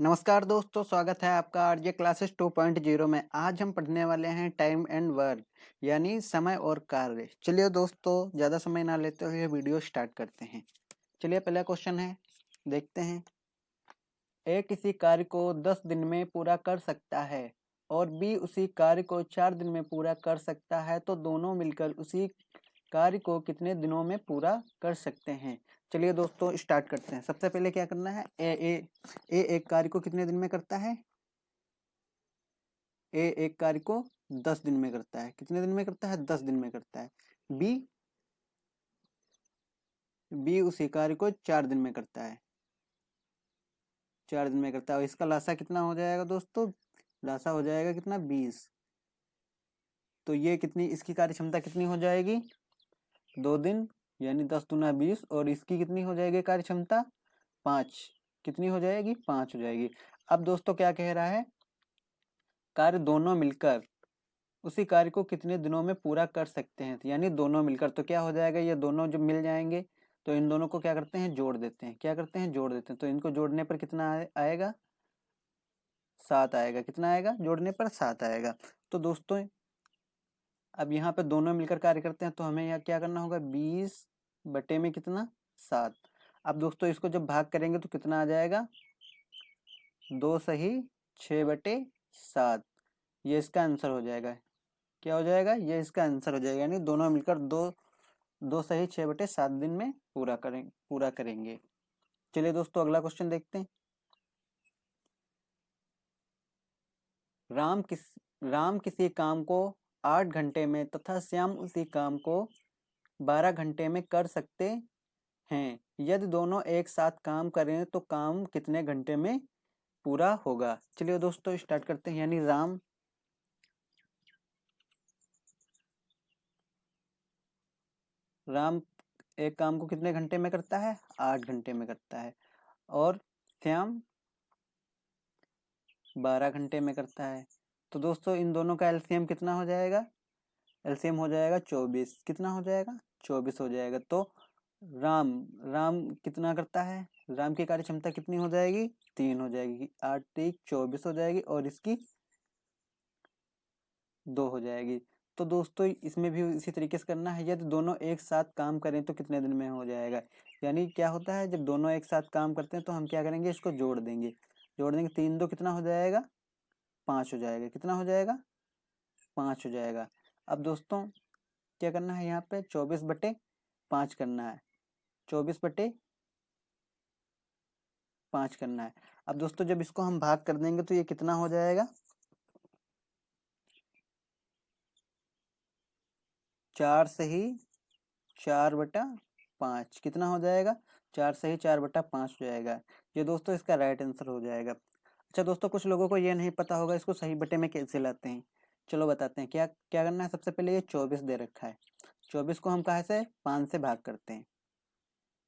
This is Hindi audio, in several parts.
नमस्कार दोस्तों, स्वागत है आपका आरजे क्लासेस 2.0 में। आज हम पढ़ने वाले हैं टाइम एंड वर्क यानी समय और कार्य। चलिए दोस्तों, ज़्यादा समय ना लेते हुए वीडियो स्टार्ट करते हैं। चलिए पहला क्वेश्चन है, देखते हैं। ए किसी कार्य को 10 दिन में पूरा कर सकता है और बी उसी कार्य को 4 दिन में पूरा कर सकता है, तो दोनों मिलकर उसी कार्य को कितने दिनों में पूरा कर सकते हैं। चलिए दोस्तों स्टार्ट करते हैं। सबसे पहले क्या करना है, ए एक कार्य को कितने दिन में करता है। ए एक कार्य को 10 दिन में करता है। कितने दिन में करता है? 10 दिन में करता है। बी बी उसी कार्य को 4 दिन में करता है। 4 दिन में करता है और इसका लासा कितना हो जाएगा दोस्तों? लासा हो जाएगा कितना? 20। तो ये कितनी, इसकी कार्य क्षमता कितनी हो जाएगी? 2 दिन यानी 10 दूना 20। और इसकी कितनी हो जाएगी कार्य क्षमता? 5। कितनी हो जाएगी? 5 हो जाएगी। अब दोस्तों क्या कह रहा है, कार्य दोनों मिलकर उसी कार्य को कितने दिनों में पूरा कर सकते हैं। यानी दोनों मिलकर, तो क्या हो जाएगा, ये दोनों जब मिल जाएंगे तो इन दोनों को क्या करते हैं? जोड़ देते हैं। क्या करते हैं? जोड़ देते हैं। तो इनको जोड़ने पर कितना आएगा? 7 आएगा। कितना आएगा? जोड़ने पर 7 आएगा। तो दोस्तों अब यहाँ पे दोनों मिलकर कार्य करते हैं, तो हमें यहाँ क्या करना होगा? 20 बटे में कितना? 7। अब दोस्तों इसको जब भाग करेंगे तो कितना आ जाएगा? 2 सही 6 बटे 7। ये इसका आंसर हो जाएगा। क्या हो जाएगा? ये इसका आंसर हो जाएगा। यानी दोनों मिलकर 2 सही 6 बटे 7 दिन में पूरा करेंगे। चलिए दोस्तों अगला क्वेश्चन देखते हैं। राम किस राम किसी काम को 8 घंटे में तथा श्याम उसी काम को 12 घंटे में कर सकते हैं। यदि दोनों एक साथ काम करें तो काम कितने घंटे में पूरा होगा। चलिए दोस्तों स्टार्ट करते हैं। यानी राम एक काम को कितने घंटे में करता है? 8 घंटे में करता है। और श्याम 12 घंटे में करता है। तो दोस्तों इन दोनों का एलसीएम कितना हो जाएगा? एलसीएम हो जाएगा 24। कितना हो जाएगा? 24 हो जाएगा। तो राम राम कितना करता है? राम की कार्य क्षमता कितनी हो जाएगी? 3 हो जाएगी। 8 3 24 हो जाएगी और इसकी 2 हो जाएगी। तो दोस्तों इसमें भी इसी तरीके से करना है। यदि दोनों एक साथ काम करें तो कितने दिन में हो जाएगा। यानी क्या होता है, जब दोनों एक साथ काम करते हैं तो हम क्या करेंगे, इसको जोड़ देंगे। 3 2 कितना हो जाएगा? 5 हो जाएगा। कितना हो जाएगा? 5 हो जाएगा। अब दोस्तों क्या करना है, यहाँ पे 24 बटे 5 करना है। 24 बटे 5 करना है। अब दोस्तों जब इसको हम भाग कर देंगे तो ये कितना हो जाएगा? 4 सही 4 बटा 5। कितना हो जाएगा? 4 सही 4 बटा 5 हो जाएगा। ये दोस्तों इसका राइट आंसर हो जाएगा। अच्छा दोस्तों, कुछ लोगों को ये नहीं पता होगा इसको सही बटे में कैसे लाते हैं। चलो बताते हैं। क्या क्या करना है, सबसे पहले ये 24 दे रखा है। 24 को हम कहाँ से? 5 से भाग करते हैं।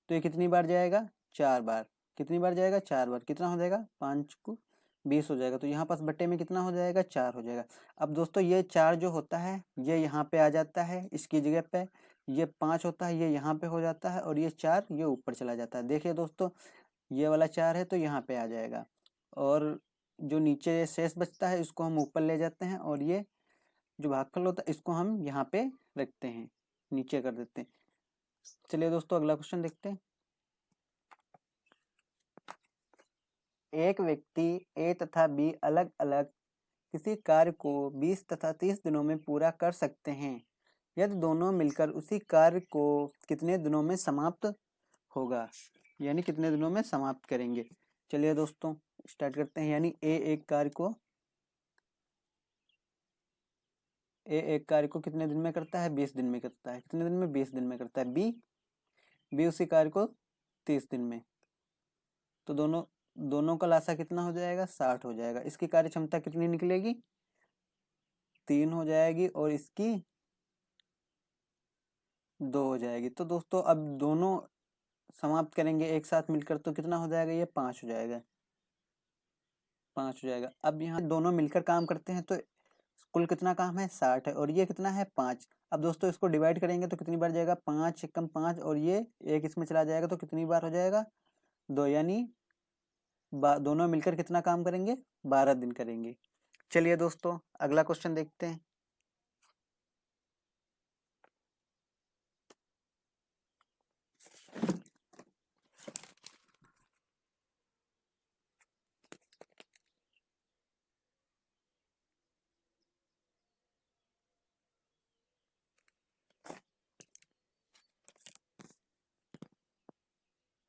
तो ये कितनी बार जाएगा? 4 बार। कितनी बार जाएगा? 4 बार। कितना हो जाएगा? 5 को 20 हो जाएगा। तो यहाँ पास बटे में कितना हो जाएगा? 4 हो जाएगा। अब दोस्तों ये 4 जो होता है ये यहाँ पे आ जाता है इसकी जगह पे। ये 5 होता है, ये यहाँ पे हो जाता है और ये 4 ये ऊपर चला जाता है। देखिए दोस्तों, ये वाला 4 है तो यहाँ पे आ जाएगा और जो नीचे शेष बचता है इसको हम ऊपर ले जाते हैं और ये जो भागफल होता है इसको हम यहाँ पे रखते हैं, नीचे कर देते हैं। चलिए दोस्तों अगला क्वेश्चन देखते हैं। एक व्यक्ति ए तथा बी अलग अलग किसी कार्य को 20 तथा 30 दिनों में पूरा कर सकते हैं। यदि दोनों मिलकर उसी कार्य को कितने दिनों में समाप्त होगा। यानी कितने दिनों में समाप्त करेंगे। चलिए दोस्तों स्टार्ट करते हैं। यानी ए एक कार्य को कितने दिन में करता है? 20 दिन में करता है। कितने दिन में? 20 दिन में करता है। बी उसी कार्य को 30 दिन में। तो दोनों दोनों का लासा कितना हो जाएगा? 60 हो जाएगा। इसकी कार्य क्षमता कितनी निकलेगी? 3 हो जाएगी और इसकी 2 हो जाएगी। तो दोस्तों अब दोनों समाप्त करेंगे एक साथ मिलकर तो कितना हो जाएगा? ये 5 हो जाएगा। 5 हो जाएगा। अब यहाँ दोनों मिलकर काम करते हैं तो कुल कितना काम है? 60 है और ये कितना है? 5। अब दोस्तों इसको डिवाइड करेंगे तो कितनी बार जाएगा? 5 एकम 5 और ये एक इसमें चला जाएगा तो कितनी बार हो जाएगा? 2। यानी दोनों मिलकर कितना काम करेंगे, 12 दिन करेंगे। चलिए दोस्तों अगला क्वेश्चन देखते हैं।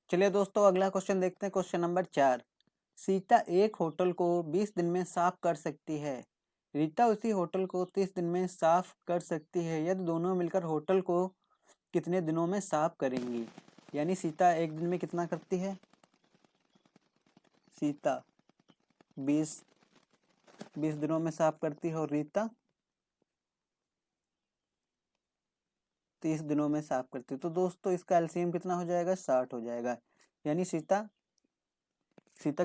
चलिए दोस्तों अगला क्वेश्चन देखते हैं। क्वेश्चन नंबर 4, सीता एक होटल को 20 दिन में साफ कर सकती है, रीता उसी होटल को 30 दिन में साफ कर सकती है, यदि दोनों मिलकर होटल को कितने दिनों में साफ करेंगी। यानी सीता एक दिन में कितना करती है, सीता 20 दिनों में साफ करती है और रीता 30 दिनों में साफ करती है। तो दोस्तों इसका एलसीएम कितना हो जाएगा, 60 हो जाएगा। यानी सीता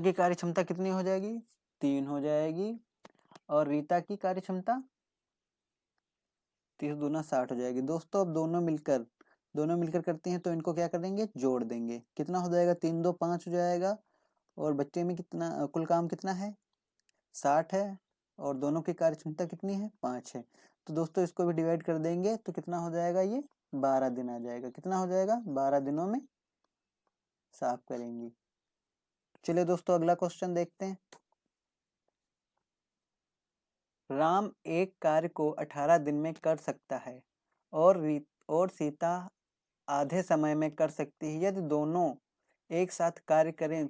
की कार्य क्षमता कितनी हो जाएगी, 3 हो जाएगी, और रीता की कार्य क्षमता 30 दूना 60 हो जाएगी। दोस्तों अब दोनों मिलकर करते हैं तो इनको क्या करेंगे, जोड़ देंगे। कितना हो जाएगा, 3 2 5 हो जाएगा, और बच्चे में कितना कुल काम कितना है, 60 है, और दोनों की कार्य क्षमता कितनी है, 5 है। तो दोस्तों इसको भी डिवाइड कर देंगे तो कितना हो जाएगा, ये 12 दिन आ जाएगा। कितना हो जाएगा, 12 दिनों में साफ करेंगी। चलिए दोस्तों अगला क्वेश्चन देखते हैं। राम एक कार्य को 18 दिन में कर सकता है और सीता आधे समय में कर सकती है, यदि दोनों एक साथ कार्य करें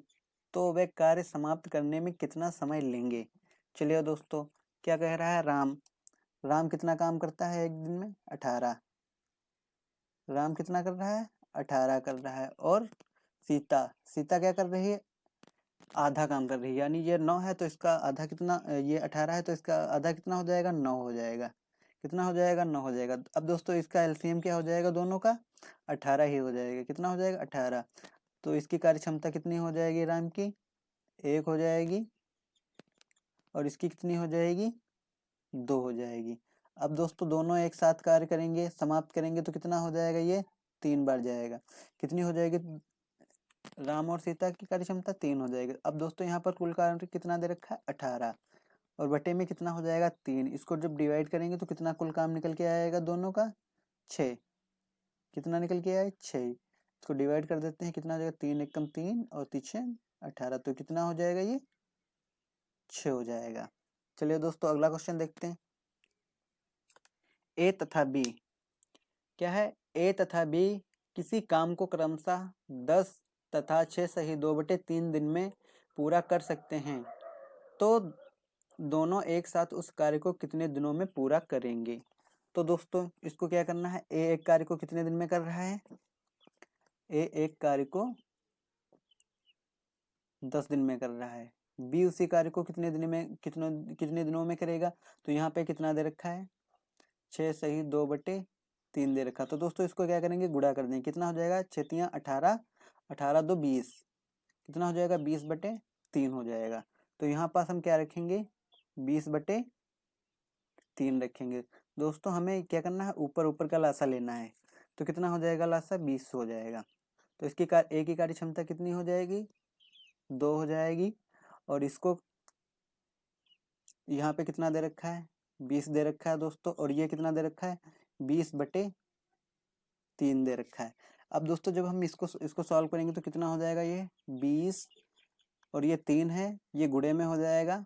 तो वे कार्य समाप्त करने में कितना समय लेंगे। चलिए दोस्तों क्या कह रहा है, राम कितना काम करता है एक दिन में, 18। राम कितना कर रहा है, 18 कर रहा है, और सीता क्या कर रही है, आधा काम कर रही है। यानी ये 9 है तो इसका आधा कितना, ये 18 है तो इसका आधा कितना हो जाएगा, 9 हो जाएगा। कितना हो जाएगा, 9 हो जाएगा। अब दोस्तों इसका एलसीएम क्या हो जाएगा, दोनों का 18 ही हो जाएगा। कितना हो जाएगा, 18। तो इसकी कार्य क्षमता कितनी हो जाएगी, राम की 1 हो जाएगी, और इसकी कितनी हो जाएगी, 2 हो जाएगी। अब दोस्तों दोनों एक साथ कार्य करेंगे, समाप्त करेंगे तो कितना हो जाएगा, ये 3 बार जाएगा। कितनी हो जाएगी, राम और सीता की कार्य क्षमता 3 हो जाएगी। अब दोस्तों यहाँ पर कुल कार्य कितना दे रखा है, 18, और बटे में कितना हो जाएगा, 3। इसको जब डिवाइड करेंगे तो कितना कुल काम निकल के आएगा दोनों का, 6। कितना निकल के आए, 6। इसको डिवाइड कर देते हैं, कितना हो जाएगा, 3 एकम 3 और 3 18, तो कितना हो जाएगा, ये 6 हो जाएगा। चलिए दोस्तों अगला क्वेश्चन देखते हैं। ए तथा बी क्या है, ए तथा बी किसी काम को क्रमशः 10 तथा 6 सही 2/3 दिन में पूरा कर सकते हैं, तो दोनों एक साथ उस कार्य को कितने दिनों में पूरा करेंगे। तो दोस्तों इसको क्या करना है, ए एक कार्य को कितने दिन में कर रहा है, ए एक कार्य को 10 दिन में कर रहा है, बी उसी कार्य को कितने दिनों में करेगा। तो यहाँ पे कितना दे रखा है, 6 सही 2/3 दे रखा। तो दोस्तों इसको क्या करेंगे, गुणा कर देंगे। कितना हो जाएगा, 6 18, 18 2 20, कितना हो जाएगा, 20/3 हो जाएगा। तो यहाँ पास हम क्या रखेंगे, 20/3 रखेंगे। दोस्तों हमें क्या करना है, ऊपर ऊपर का लासा लेना है। तो कितना हो जाएगा, लासा 20 हो जाएगा। तो इसकी एक की कार्य क्षमता कितनी हो जाएगी, 2 हो जाएगी, और इसको यहाँ पे कितना दे रखा है, 20 दे रखा है दोस्तों, और ये कितना दे रखा है, 20/3 दे रखा है। अब दोस्तों जब हम इसको सॉल्व करेंगे तो कितना हो जाएगा, ये 20 और ये 3 है, ये गुणे में हो जाएगा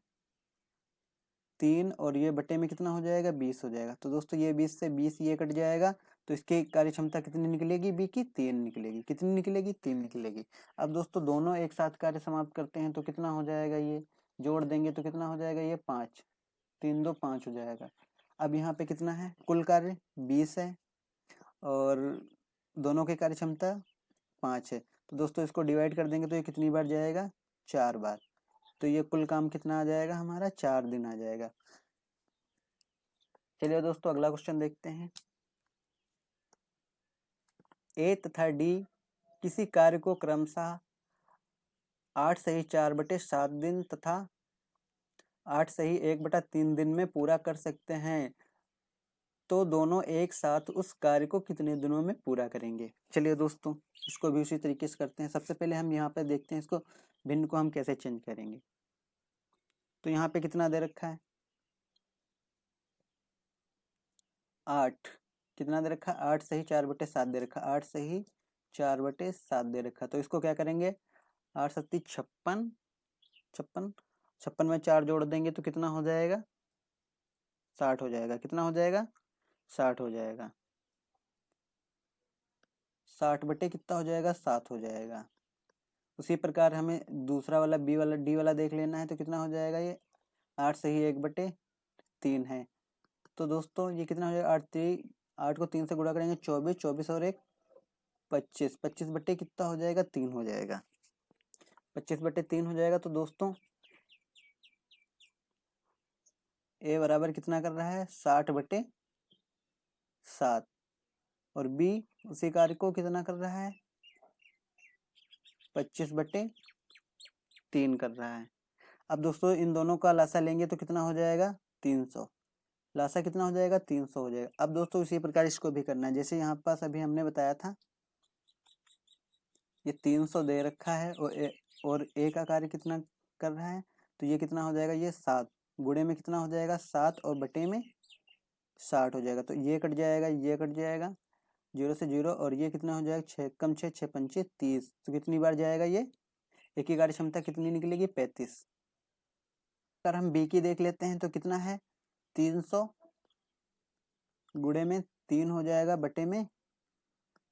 3, और ये बटे में कितना हो जाएगा, 20 हो जाएगा। तो दोस्तों ये 20 से 20 ये कट जाएगा, तो इसकी कार्य क्षमता कितनी निकलेगी, बी की 3 निकलेगी। कितनी निकलेगी, 3 निकलेगी। अब दोस्तों दोनों एक साथ कार्य समाप्त करते हैं तो कितना हो जाएगा, ये जोड़ देंगे तो कितना हो जाएगा, ये 5, 3 2 5 हो जाएगा। अब यहाँ पे कितना है, कुल कार्य 20 है, और दोनों की कार्य क्षमता 5 है। तो दोस्तों इसको डिवाइड कर देंगे तो ये कितनी बार जाएगा, 4 बार। तो ये कुल काम कितना आ जाएगा हमारा, 4 दिन आ जाएगा। चलिए दोस्तों अगला क्वेश्चन देखते हैं। ए तथा डी किसी कार्य को क्रमशः 8 सही 4/7 दिन तथा 8 सही 1/3 दिन में पूरा कर सकते हैं, तो दोनों एक साथ उस कार्य को कितने दिनों में पूरा करेंगे। चलिए दोस्तों इसको भी उसी तरीके से करते हैं। सबसे पहले हम यहाँ पे देखते हैं इसको, भिन्न को हम कैसे चेंज करेंगे। तो यहाँ पे कितना दे रखा है 8, कितना दे रखा है 8 सही 4/7 दे रखा है, 8 सही 4/7 दे रखा है। तो इसको क्या करेंगे 8 सत्ती 56, 56 में 4 जोड़ देंगे तो कितना हो जाएगा 60 हो जाएगा। कितना हो जाएगा 60 हो जाएगा। 60 बटे कितना हो जाएगा 7 हो जाएगा। उसी प्रकार हमें दूसरा वाला बी वाला डी वाला देख लेना है। तो कितना हो जाएगा ये 8 सही 1/3 है। तो दोस्तों ये कितना हो जाएगा 8 को 3 से गुणा करेंगे 24, 24 और 1 25, 25 बटे कितना हो जाएगा 3 हो जाएगा। 25/3 हो जाएगा। तो दोस्तों ए बराबर कितना कर रहा है 60/7 और बी उसी कार्य को कितना कर रहा है 25/3 कर रहा है। अब दोस्तों इन दोनों का लासा लेंगे तो कितना हो जाएगा 300। लासा कितना हो जाएगा 300 हो जाएगा। अब दोस्तों इसी प्रकार इसको भी करना है। जैसे यहाँ पास अभी हमने बताया था ये 300 दे रखा है और ए का कार्य कितना कर रहा है। तो ये कितना हो जाएगा ये 7 गुणे में कितना हो जाएगा 7 और बटे में 60 हो जाएगा। तो ये कट जाएगा, ये कट जाएगा 0 से 0 और ये कितना हो जाएगा 6 कम 6 6 पंचे 30। तो कितनी बार जाएगा ये ए की कार्य क्षमता कितनी निकलेगी 35। अगर हम बी की देख लेते हैं तो कितना है 300 गुणे में 3 हो जाएगा बटे में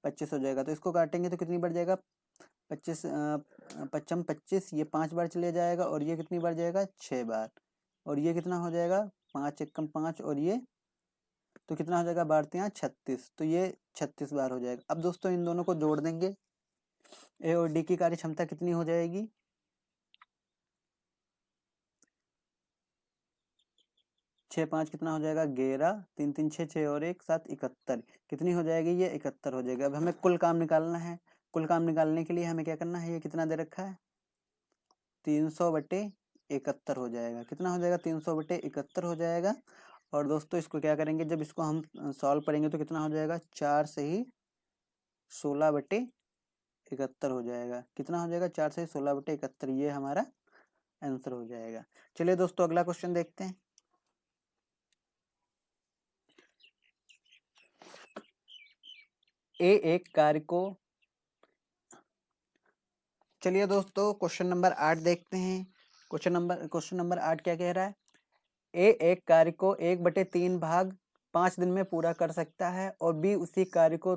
25 हो जाएगा। तो इसको काटेंगे तो कितनी बार जाएगा 25 पच्चम 25 ये 5 बार चले जाएगा और ये कितनी बार जाएगा 6 बार और ये कितना हो जाएगा 5 एकम 5 और ये तो कितना हो जाएगा 12×3 = 36। तो ये 36 बार हो जाएगा। अब दोस्तों इन दोनों को जोड़ देंगे ए और डी की कार्य क्षमता कितनी हो जाएगी 6 5 कितना हो जाएगा 11 3 3 6 6 और 1 7 71 कितनी हो जाएगी ये 71 हो जाएगा। अब हमें कुल काम निकालना है। कुल काम निकालने के लिए हमें क्या करना है ये कितना दे रखा है 300/71 हो जाएगा। कितना हो जाएगा 300/71 हो जाएगा। और दोस्तों इसको क्या करेंगे जब इसको हम सॉल्व करेंगे तो कितना हो जाएगा 4 सही 16/71 हो जाएगा। कितना हो जाएगा 4 सही 16/71 ये हमारा आंसर हो जाएगा। चलिए दोस्तों अगला क्वेश्चन देखते हैं। ए एक कार्य को चलिए दोस्तों क्वेश्चन नंबर 8 देखते हैं। क्वेश्चन नंबर 8 क्या कह रहा है ए एक कार्य को 1/3 भाग 5 दिन में पूरा कर सकता है और बी उसी कार्य को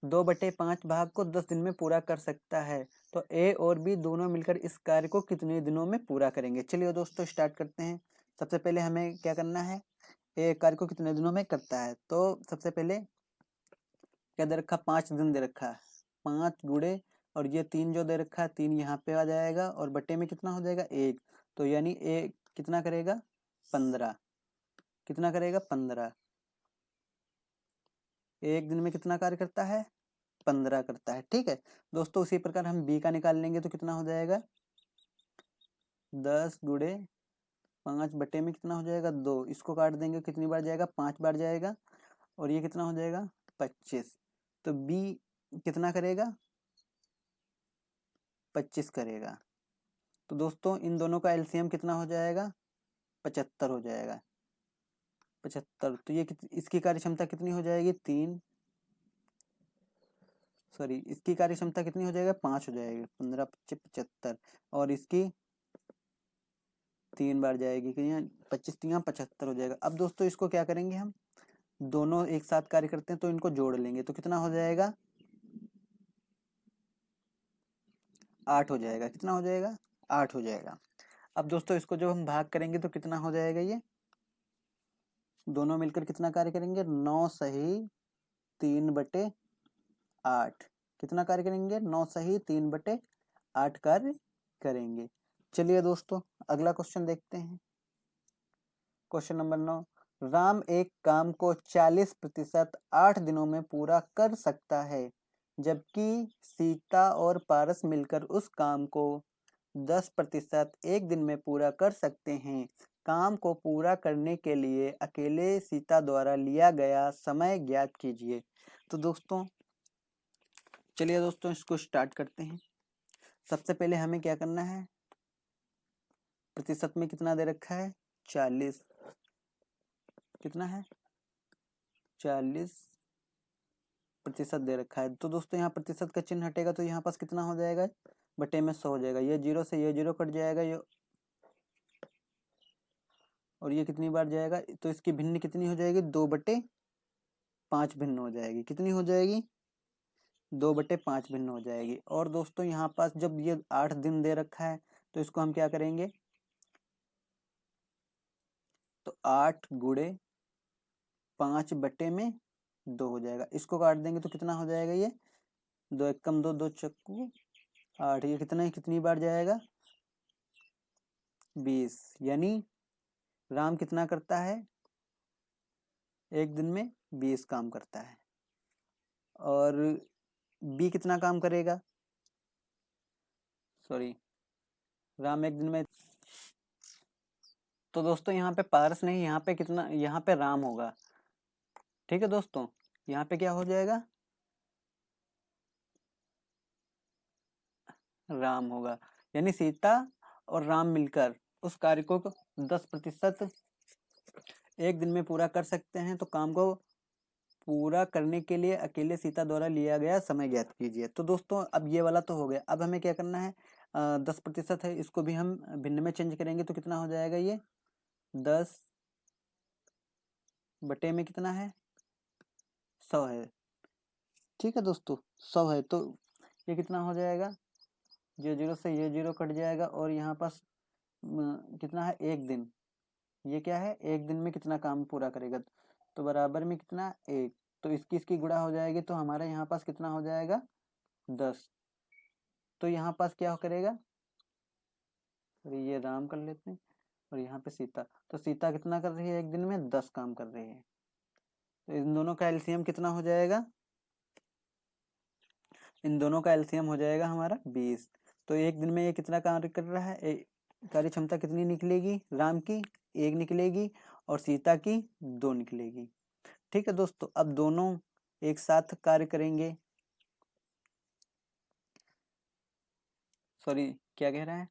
2/5 भाग को 10 दिन में पूरा कर सकता है। तो ए और बी दोनों मिलकर इस कार्य को कितने दिनों में पूरा करेंगे। चलिए दोस्तों स्टार्ट करते हैं। सबसे पहले हमें क्या करना है ए कार्य को कितने दिनों में करता है। तो सबसे पहले क्या दे रखा 5 दिन दे रखा है 5 गुणे और ये 3 जो दे रखा है 3 यहाँ पे आ जाएगा और बटे में कितना हो जाएगा 1। तो यानी ए कितना करेगा 15 कितना करेगा 15 एक दिन में कितना कार्य करता है 15 करता है। ठीक है दोस्तों उसी प्रकार हम बी का निकाल लेंगे तो कितना हो जाएगा 10 गुणे 5 बटे में कितना हो जाएगा 2। इसको काट देंगे कितनी बार जाएगा 5 बार जाएगा और ये कितना हो जाएगा 25। तो बी कितना करेगा 25 करेगा। तो दोस्तों इन दोनों का एलसीएम कितना हो जाएगा 75 हो जाएगा 75। तो ये इसकी कार्य क्षमता कितनी हो जाएगी 3 सॉरी इसकी कार्य क्षमता कितनी हो जाएगा 5 हो जाएगी 15 75 और इसकी 3 बार जाएगी कि 25×3 = 75 हो जाएगा। अब दोस्तों इसको क्या करेंगे हम दोनों एक साथ कार्य करते हैं तो इनको जोड़ लेंगे तो कितना हो जाएगा 8 हो जाएगा। कितना हो जाएगा 8 हो जाएगा। अब दोस्तों इसको जब हम भाग करेंगे तो कितना हो जाएगा ये दोनों मिलकर कितना कार्य करेंगे 9 सही 3/8 कितना कार्य करेंगे 9 सही 3/8 कार्य करेंगे। चलिए दोस्तों अगला क्वेश्चन देखते हैं। क्वेश्चन नंबर 9 राम एक काम को 40% 8 दिनों में पूरा कर सकता है जबकि सीता और पारस मिलकर उस काम को 10% एक दिन में पूरा कर सकते हैं। काम को पूरा करने के लिए अकेले सीता द्वारा लिया गया समय ज्ञात कीजिए। तो दोस्तों चलिए दोस्तों इसको स्टार्ट करते हैं। सबसे पहले हमें क्या करना है, प्रतिशत में कितना दे रखा है 40, कितना है 40% दे रखा है। तो दोस्तों यहाँ प्रतिशत का चिन्ह हटेगा तो यहाँ पास कितना हो जाएगा, बटे में 100 हो जाएगा। ये 0 से ये 0 कट जाएगा, ये और ये कितनी बार जाएगा, तो इसकी भिन्न कितनी हो जाएगी 2/5 भिन्न हो जाएगी। कितनी हो जाएगी 2/5 भिन्न हो जाएगी। और दोस्तों यहाँ पास जब ये 8 दिन दे रखा है तो इसको हम क्या करेंगे, तो 8 गुणे 5/2 हो जाएगा। इसको काट देंगे तो कितना हो जाएगा, ये 2 एकम 2, 2 चक्कू 8, ये कितनी बार जाएगा 20। यानी राम कितना करता है, एक दिन में 20 काम करता है। और बी कितना काम करेगा, सॉरी राम एक दिन में, तो दोस्तों यहाँ पे पारस नहीं, यहाँ पे कितना, यहाँ पे राम होगा। ठीक है दोस्तों, यहाँ पे क्या हो जाएगा, राम होगा। यानी सीता और राम मिलकर उस कार्य को 10% एक दिन में पूरा कर सकते हैं। तो काम को पूरा करने के लिए अकेले सीता द्वारा लिया गया समय ज्ञात कीजिए। तो दोस्तों अब ये वाला तो हो गया, अब हमें क्या करना है, 10% है, इसको भी हम भिन्न में चेंज करेंगे तो कितना हो जाएगा, ये 10 बटे में कितना है 100 है। ठीक है दोस्तों, 100 है, तो ये कितना हो जाएगा, ये 0 से ये 0 कट जाएगा, और यहाँ पास कितना है, एक दिन, ये क्या है, एक दिन में कितना काम पूरा करेगा, तो बराबर में कितना 1, तो इसकी गुणा हो जाएगी, तो हमारे यहाँ पास कितना हो जाएगा 10। तो यहाँ पास क्या करेगा, ये राम कर लेते हैं, और यहाँ पे सीता, तो सीता कितना कर रही है, एक दिन में 10 काम कर रही है। तो इन दोनों का एलसीएम कितना हो जाएगा, इन दोनों का एलसीएम हो जाएगा हमारा 20। तो एक दिन में ये कितना कार्य कर रहा है, कार्य क्षमता कितनी निकलेगी, राम की 1 निकलेगी और सीता की 2 निकलेगी। ठीक है दोस्तों, अब दोनों एक साथ कार्य करेंगे, सॉरी क्या कह रहा है,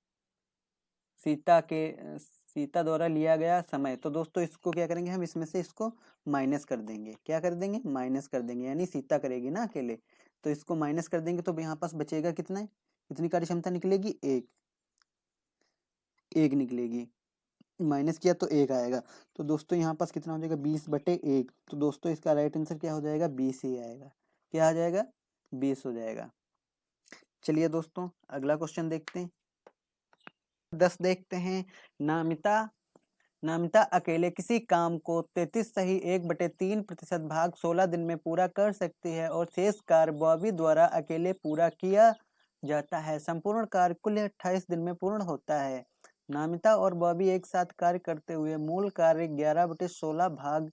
सीता द्वारा लिया गया समय। तो दोस्तों इसको क्या करेंगे, हम इसमें से इसको माइनस कर देंगे, क्या कर देंगे, माइनस कर देंगे, यानी सीता करेगी ना अकेले, तो इसको माइनस कर देंगे, तो यहाँ पास बचेगा कितना, कितनी कार्य क्षमता निकलेगी, 1 निकलेगी, माइनस किया तो 1 आएगा। तो दोस्तों यहाँ पास कितना हो जाएगा, 20/1। तो दोस्तों इसका राइट आंसर क्या हो जाएगा, 20 ही आएगा। क्या आ जाएगा, 20 हो जाएगा। चलिए दोस्तों अगला क्वेश्चन देखते हैं, 10 देखते हैं। नामिता अकेले किसी काम को 33 सही 1/3% भाग 16 दिन में पूरा कर सकती है और शेष कार्य बॉबी द्वारा अकेले पूरा किया जाता है। संपूर्ण कार्य कुल 28 दिन में पूर्ण होता है। नामिता और बॉबी एक साथ कार्य करते हुए मूल कार्य 11/16 भाग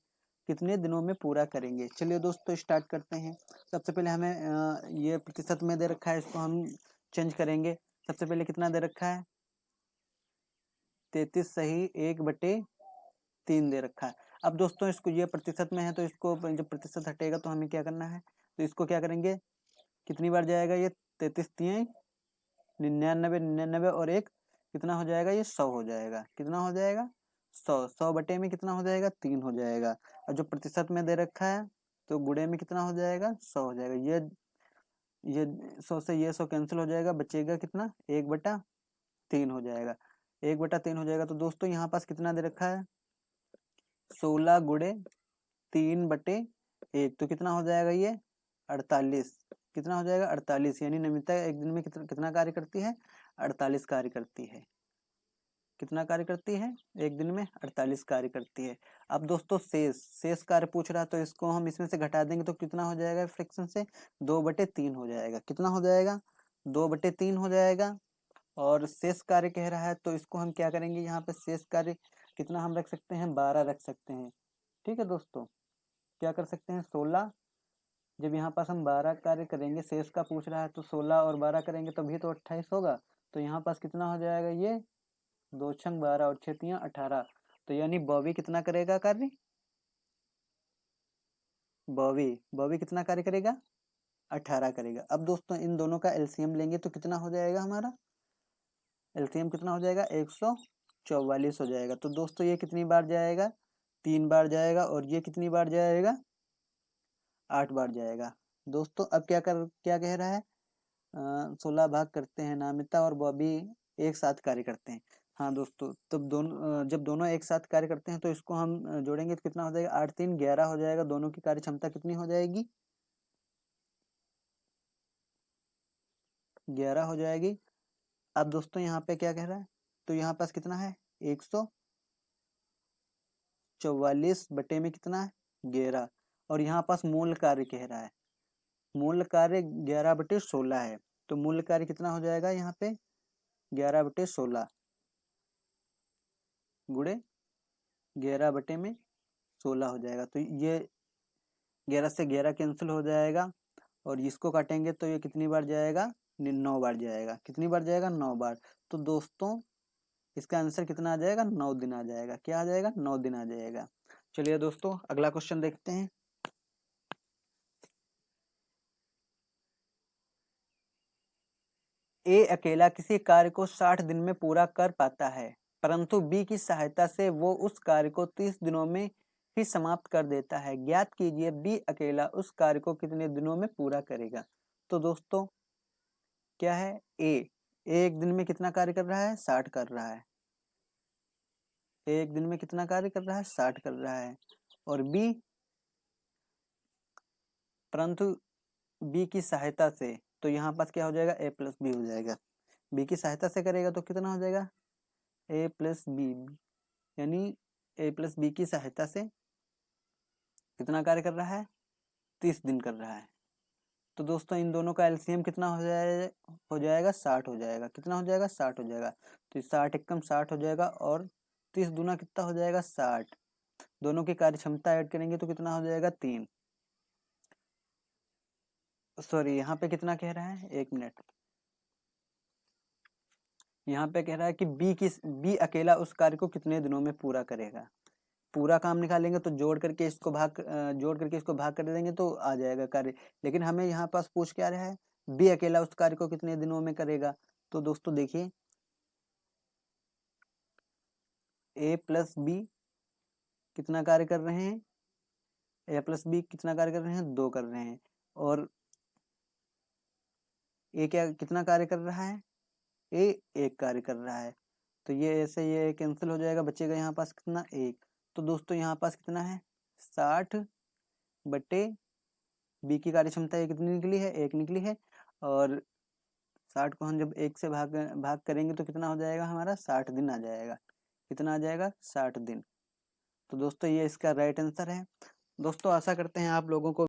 कितने दिनों में पूरा करेंगे। चलिए दोस्तों स्टार्ट करते हैं। सबसे पहले हमें ये प्रतिशत में दे रखा है, इसको हम चेंज करेंगे। सबसे पहले कितना दे रखा है, 33 सही 1/3 दे रखा है। अब दोस्तों इसको, ये प्रतिशत में है तो इसको जब प्रतिशत हटेगा तो हमें क्या करना है, तो इसको क्या करेंगे, कितनी बार जाएगा ये 33 3 99 99 और 1 कितना हो जाएगा, ये 100 हो जाएगा। कितना हो जाएगा 100 बटे में कितना हो जाएगा 3 हो जाएगा। और जो प्रतिशत में दे रखा है तो गुणे में कितना हो जाएगा 100 हो जाएगा। ये 100 से ये 100 कैंसिल हो जाएगा, बचेगा कितना 1/3 हो जाएगा। 1/3 हो जाएगा। तो दोस्तों यहाँ पास कितना दे रखा है 16 गुणे 3/1, तो कितना हो जाएगा ये 48। कितना हो जाएगा 48, यानी नमिता एक दिन में कितना कार्य करती है 48 कार्य करती है। कितना कार्य करती है एक दिन में 48 कार्य करती है। अब दोस्तों शेष कार्य पूछ रहा है तो इसको हम इसमें से घटा देंगे तो कितना हो जाएगा, फ्रैक्शन से 2/3 हो जाएगा। कितना हो जाएगा 2/3 हो जाएगा। और शेष कार्य कह रहा है तो इसको हम क्या करेंगे, यहाँ पे शेष कार्य कितना हम रख सकते हैं 12 रख सकते हैं। ठीक है दोस्तों, क्या कर सकते हैं 16, जब यहाँ पास हम 12 कार्य करेंगे, शेष का पूछ रहा है तो 16 और 12 करेंगे तभी तो 28 होगा। तो यहाँ पास कितना हो जाएगा, ये 2 छंग 12 और 6 तियां 18। तो यानी बॉबी कितना करेगा कार्य, बॉबी कितना कार्य करेगा 18 करेगा। अब दोस्तों इन दोनों का एलसीएम लेंगे तो कितना हो जाएगा हमारा, एलसीएम कितना हो जाएगा 144 हो जाएगा। तो दोस्तों ये कितनी बार जाएगा, 3 बार जाएगा, और ये कितनी बार जाएगा, 8 बार जाएगा। दोस्तों अब क्या कह रहा है, 16 भाग करते हैं नामिता और बॉबी एक साथ कार्य करते हैं। हाँ दोस्तों, तब जब दोनों एक साथ कार्य करते हैं तो इसको हम जोड़ेंगे तो कितना हो जाएगा, 8 3 11 हो जाएगा। दोनों की कार्य क्षमता कितनी हो जाएगी, 11 हो जाएगी। अब दोस्तों यहाँ पे क्या कह रहा है, तो यहाँ पास कितना है 144 बटे में कितना है 11, और यहाँ पास मूल कार्य कह रहा है, मूल कार्य 11 बटे 16 है। तो मूल कार्य कितना हो जाएगा यहाँ पे 11 बटे 16 गुणे 11 बटे में 16 हो जाएगा। तो ये 11 से 11 कैंसिल हो जाएगा, और इसको काटेंगे तो ये कितनी बार जाएगा, 9 बार जाएगा। कितनी बार जाएगा, 9 बार। तो दोस्तों इसका आंसर कितना आ जाएगा, 9 दिन आ जाएगा। क्या आ जाएगा, 9 दिन आ जाएगा। चलिए दोस्तों अगला क्वेश्चन देखते हैं। ए अकेला किसी कार्य को 60 दिन में पूरा कर पाता है, परंतु बी की सहायता से वो उस कार्य को 30 दिनों में ही समाप्त कर देता है। ज्ञात कीजिए बी अकेला उस कार्य को कितने दिनों में पूरा करेगा। तो दोस्तों क्या है, ए एक दिन में कितना कार्य कर रहा है, 60 कर रहा है। एक दिन में कितना कार्य कर रहा है, 60 कर रहा है। और बी, परंतु बी की सहायता से, तो यहाँ पास क्या हो जाएगा, ए प्लस बी हो जाएगा। बी की सहायता से करेगा तो कितना हो जाएगा, ए प्लस बी, यानी ए प्लस बी की सहायता से कितना कार्य कर रहा है, 30 दिन कर रहा है। तो दोस्तों इन दोनों का एलसीएम कितना हो जाएगा 60 हो जाएगा। कितना हो जाएगा, 60 हो जाएगा। तो 60 एकम 60 हो जाएगा, और 30 दूना कितना हो जाएगा, 60। दोनों की कार्य क्षमता ऐड करेंगे तो कितना हो जाएगा, 3। सॉरी यहाँ पे कितना कह रहा है, 1 मिनट। यहाँ पे कह रहा है कि बी अकेला उस कार्य को कितने दिनों में पूरा करेगा। पूरा काम निकालेंगे तो जोड़ करके इसको भाग कर देंगे तो आ जाएगा कार्य। लेकिन हमें यहाँ पास पूछ क्या रहा है, बी अकेला उस कार्य को कितने दिनों में करेगा। तो दोस्तों देखिए ए प्लस बी कितना कार्य कर रहे हैं, ए प्लस बी कितना कार्य कर रहे हैं, 2 कर रहे हैं। और ए कितना कार्य कर रहा है, ए 1 कार्य कर रहा है। तो ये ऐसे ये कैंसिल हो जाएगा, बचेगा यहाँ पास कितना, 1। तो दोस्तों यहाँ पास कितना है, 60 बटे बी की कार्य क्षमता ये कितनी निकली है, 1 निकली है। और 60 को हम जब 1 से भाग करेंगे तो कितना हो जाएगा हमारा, 60 दिन आ जाएगा। कितना आ जाएगा, 60 दिन। तो दोस्तों ये इसका राइट आंसर है। दोस्तों आशा करते हैं आप लोगों को